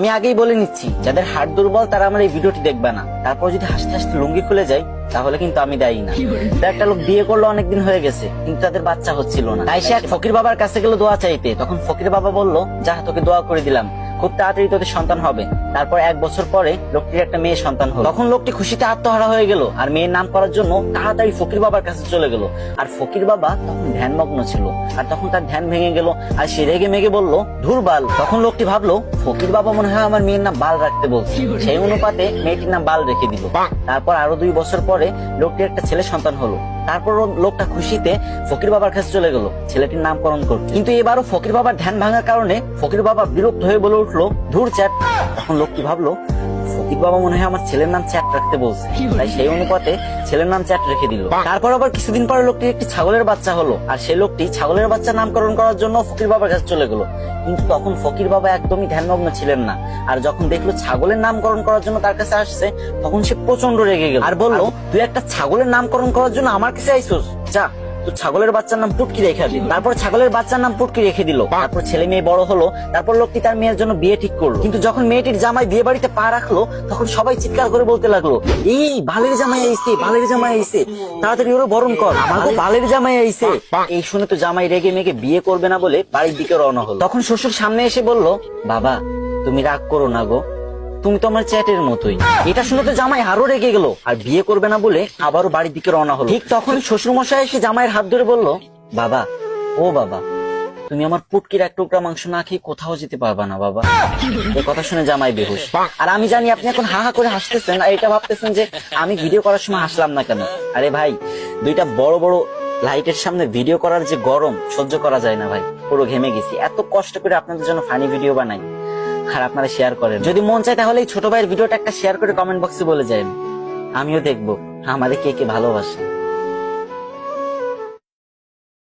আমি আগেই বলে নিচ্ছি, যাদের হাড় দুর্বল তারা আমার এই ভিডিওটি দেখবে না। তারপর যদি হাসতে হাসতে লুঙ্গি খুলে যায় তাহলে কিন্তু আমি দায়ী না। একটা লোক বিয়ে করলো, অনেকদিন হয়ে গেছে, কিন্তু তাদের বাচ্চা হচ্ছিল না। তাই সে এক ফকির বাবার কাছে গেল দোয়া চাইতে। তখন ফকির বাবা বলল, যা তোকে দোয়া করে দিলাম, খুব তাড়াতাড়ি তোদের সন্তান হবে। তারপর 1 বছর পরে লোকটির একটা মেয়ে সন্তান হলো। তখন লোকটি খুশিতে আত্মহারা হয়ে গেল আর মেয়ের নাম করার জন্য তাড়াতাড়ি ফকির বাবার কাছে চলে গেল। আর ফকির বাবা তখন ধ্যানমগ্ন ছিল, আর তখন তার ধ্যান ভেঙে গেল আর সে রেগে মেগে বলল, ধুর বাল। তখন লোকটি ভাবলো, ফকির বাবা মনে হয় আমার মেয়ের নাম বাল রাখতে বলছে। সেই অনুপাতে মেয়েটির নাম বাল রেখে দিল। তারপর আরো 2 বছর পরে লোকটির একটা ছেলে সন্তান হলো। তারপর লোকটা খুশিতে ফকির বাবার কাছে চলে গেল ছেলেটির নামকরণ করতে। কিন্তু এবারও ফকির বাবার ধ্যান ভাঙার কারণে ফকির বাবা বিরক্ত হয়ে বলে উঠলো, ধুর চ্যাট। তখন লোকটি ভাবলো, ফকির বাবা মনে হয় আমার ছেলের নাম চ্যাট রাখতে বলছে, তাই সেই অনুপাতে ছেলের নাম চ্যাট রেখে দিল। তারপর আবার কিছুদিন পরে লোকটির একটি ছাগলের বাচ্চা হলো, আর সেই লোকটি ছাগলের বাচ্চা নামকরণ করার জন্য ফকির বাবার কাছে চলে গেল। কিন্তু তখন ফকির বাবা একদমই ধ্যানমগ্ন ছিলেন না, আর যখন দেখলো ছাগলের নামকরণ করার জন্য তার কাছে আসছে, তখন সে প্রচন্ড রেগে গেল আর বলল, তুই একটা ছাগলের নামকরণ করার জন্য আমার কাছে আইসোস, যা তো ছাগলের বাচ্চার নাম পুটকি রেখে দিল। তারপর ছাগলের বাচ্চার নাম পুটকি রেখে দিল। তারপর ছেলে মেয়ে বড় হলো। তারপর লোকটি তার মেয়ের জন্য বিয়ে ঠিক করলো। কিন্তু যখন মেয়েটির জামাই বিয়ে বাড়িতে পা রাখলো, তখন সবাই চিৎকার করে বলতে লাগলো, এই বালের জামাই আইছে, বালের জামাই আইছে, তাড়াতাড়ি ওরা বরণ কর, আমার বালের জামাই আইছে। এই শুনে তো জামাই রেগে মেগে বিয়ে করবে না বলে বাড়ির দিকে রওনা হলো। তখন শ্বশুর সামনে এসে বলল, বাবা তুমি রাগ করো না গো, তুমি তো আমার চ্যাটের মতোই। এটা শুনে তো জামাই আরো রেগে গেল আর বিয়ে করবে না বলে আবারও বাড়ির দিকে রওনা হলো। ঠিক তখন শ্বশুর মশাই এসে জামাইয়ের হাত ধরে বলল, বাবা ও বাবা, তুমি আমার পুটকির 1 টুকরা মাংস না খেয়ে কোথাও যেতে পারবা না বাবা। এই কথা শুনে জামাই বেহুশ। আর আমি জানি আপনি এখন হা হা করে হাসতেছেন আর এটা ভাবতেছেন যে আমি ভিডিও করার সময় হাসলাম না কেন। আরে ভাই, 2টা বড় বড় লাইটের সামনে ভিডিও করার যে গরম সহ্য করা যায় না ভাই, পুরো ঘেমে গেছি। এত কষ্ট করে আপনাদের জন্য ফানি ভিডিও বানাই আর আপনারা শেয়ার করেন। যদি মন চায় তাহলে এই ছোট ভাইয়ের ভিডিওটা একটা শেয়ার করে কমেন্ট বক্সে বলে যান, আমিও দেখবো আমাদের কে কে ভালোবাসে।